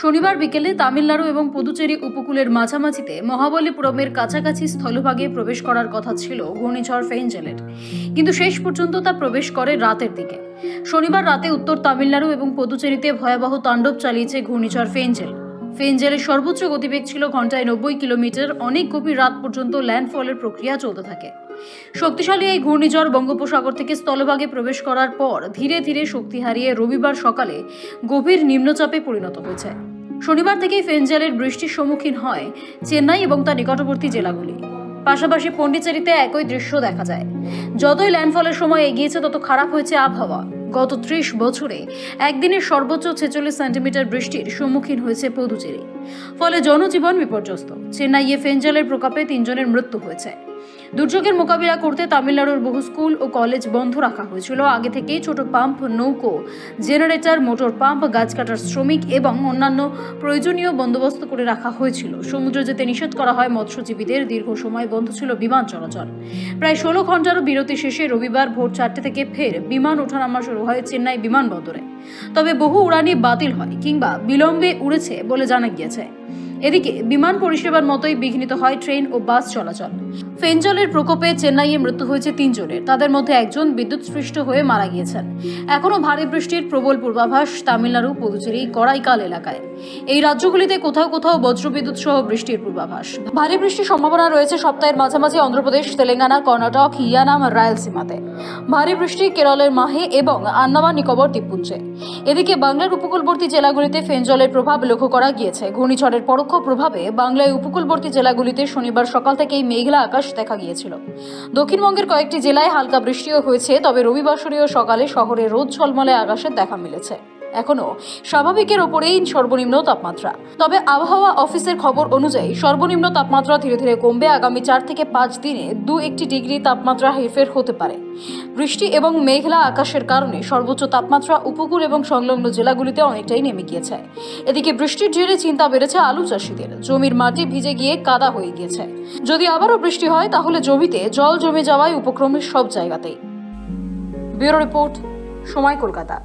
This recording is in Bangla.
শনিবার বিকেলে তামিলনাড়ু এবং পুদুচেরি উপকূলের মাঝামাঝিতে মহাবলীপুরমের কাছাকাছি স্থলভাগে প্রবেশ করার কথা ছিল ঘূর্ণিঝড় ফেঞ্জেলের, কিন্তু শেষ পর্যন্ত তা প্রবেশ করে রাতের দিকে। শনিবার রাতে উত্তর তামিলনাড়ু এবং পুদুচেরিতে ভয়াবহ তাণ্ডব চালিয়েছে ঘূর্ণিঝড় ফেঞ্জেল। ফেঞ্জেলের সর্বোচ্চ গতিবেগ ছিল ঘন্টায় 90 কিলোমিটার। অনেক গভীর রাত পর্যন্ত ল্যান্ডফলের প্রক্রিয়া চলতে থাকে। শক্তিশালী এই ঘূর্ণিঝড় বঙ্গোপসাগর থেকে স্থলভাগে প্রবেশ করার পর ধীরে ধীরে শক্তি হারিয়ে রবিবার সকালে গভীর নিম্নচাপে পরিণত হয়েছে। শনিবার থেকেই ফেঞ্জেলের বৃষ্টির সম্মুখীন হয় চেন্নাই এবং তার নিকটবর্তী জেলাগুলি। পাশাপাশি পন্ডিচেরিতে একই দৃশ্য দেখা যায়। যতই ল্যান্ডফলের সময় এগিয়েছে তত খারাপ হয়েছে আবহাওয়া। গত 30 বছরে একদিনের সর্বোচ্চ 46 সেন্টিমিটার বৃষ্টির সম্মুখীন হয়েছে পুদুচেরি। ফলে জনজীবন বিপর্যস্ত। চেন্নাইয়ে ফেঞ্জেলের প্রকোপে 3 জনের মৃত্যু হয়েছে। দুর্যোগের মোকাবিলা করতে তামিলনাড়ুর বহু স্কুল ও কলেজ বন্ধ রাখা হয়েছিল। আগে থেকেই ছোট পাম্প, নৌকো, জেনারেটর, মোটর পাম্প, গাছ কাটার শ্রমিক এবং অন্যান্য প্রয়োজনীয় বন্দোবস্ত করে রাখা হয়েছিল। সমুদ্রে যেতে নিষেধ করা হয় মৎস্যজীবীদের। দীর্ঘ সময় বন্ধ ছিল বিমান চলাচল। প্রায় 16 ঘন্টারও বিরতি শেষে রবিবার ভোর 4টে থেকে ফের বিমান ওঠানামা শুরু হয় চেন্নাই বিমানবন্দরে। তবে বহু উড়ানই বাতিল হয় কিংবা বিলম্বে উড়েছে বলে জানা গিয়েছে। এদিকে বিমান পরিষেবার মতোই বিঘ্নিত হয় ট্রেন ও বাস চলাচল। ফেঞ্জলের প্রকোপে চেন্নাইয়ে মৃত্যু হয়েছে 3 জনের। তাদের মধ্যে একজন বিদ্যুৎস্পৃষ্ট হয়ে মারা গিয়েছেন। এখনও ভারী বৃষ্টির প্রবল পূর্বাভাস তামিলনাড়ু, পুদুচেরি, করাইকাল এলাকায়। এই রাজ্যগুলিতে কোথাও কোথাও বজ্রবিদ্যুৎ সহ বৃষ্টির পূর্বাভাস। ভারী বৃষ্টির সম্ভাবনা রয়েছে সপ্তাহের মাঝামাঝি অন্ধ্রপ্রদেশ, তেলেঙ্গানা, কর্ণাটক, ইয়ানাম, রায়লসীমাতে। ভারী বৃষ্টি কেরলের মাহে এবং আন্দামান নিকোবর দ্বীপপুঞ্জে। এদিকে বাংলার উপকূলবর্তী জেলাগুলিতে ফেঞ্জলের প্রভাব লক্ষ্য করা গিয়েছে। ঘূর্ণিঝড়ের পরোক্ষ প্রভাবে বাংলায় উপকূলবর্তী জেলাগুলিতে শনিবার সকাল থেকেই মেঘলা আকাশ দেখা গিয়েছিল। দক্ষিণবঙ্গের কয়েকটি জেলায় হালকা বৃষ্টিও হয়েছে। তবে রবিবাসরীয় সকালে শহরে রোদ ঝলমলে আকাশের দেখা মিলেছে। এখনো স্বাভাবিকের ওপরেই সর্বনিম্ন তাপমাত্রা। তবে আবহাওয়া অফিসের খবর অনুযায়ী সর্বনিম্ন তাপমাত্রা ধীরে ধীরে কমবে। আগামী 4 থেকে 5 দিনে 2-1 ডিগ্রি তাপমাত্রা হেরফের হতে পারে। বৃষ্টি এবং মেঘলা আকাশের কারণে সর্বোচ্চ তাপমাত্রা উপকূল এবং সংলগ্ন জেলাগুলিতে অনেকটাই নেমে গিয়েছে। এদিকে বৃষ্টির জেরে চিন্তা বেড়েছে আলু চাষিদের। জমির মাটি ভিজে গিয়ে কাদা হয়ে গিয়েছে। যদি আবারও বৃষ্টি হয় তাহলে জমিতে জল জমে যাওয়ায় উপক্রমের সব জায়গাতেই। ব্যুরো রিপোর্ট, সময়, কলকাতা।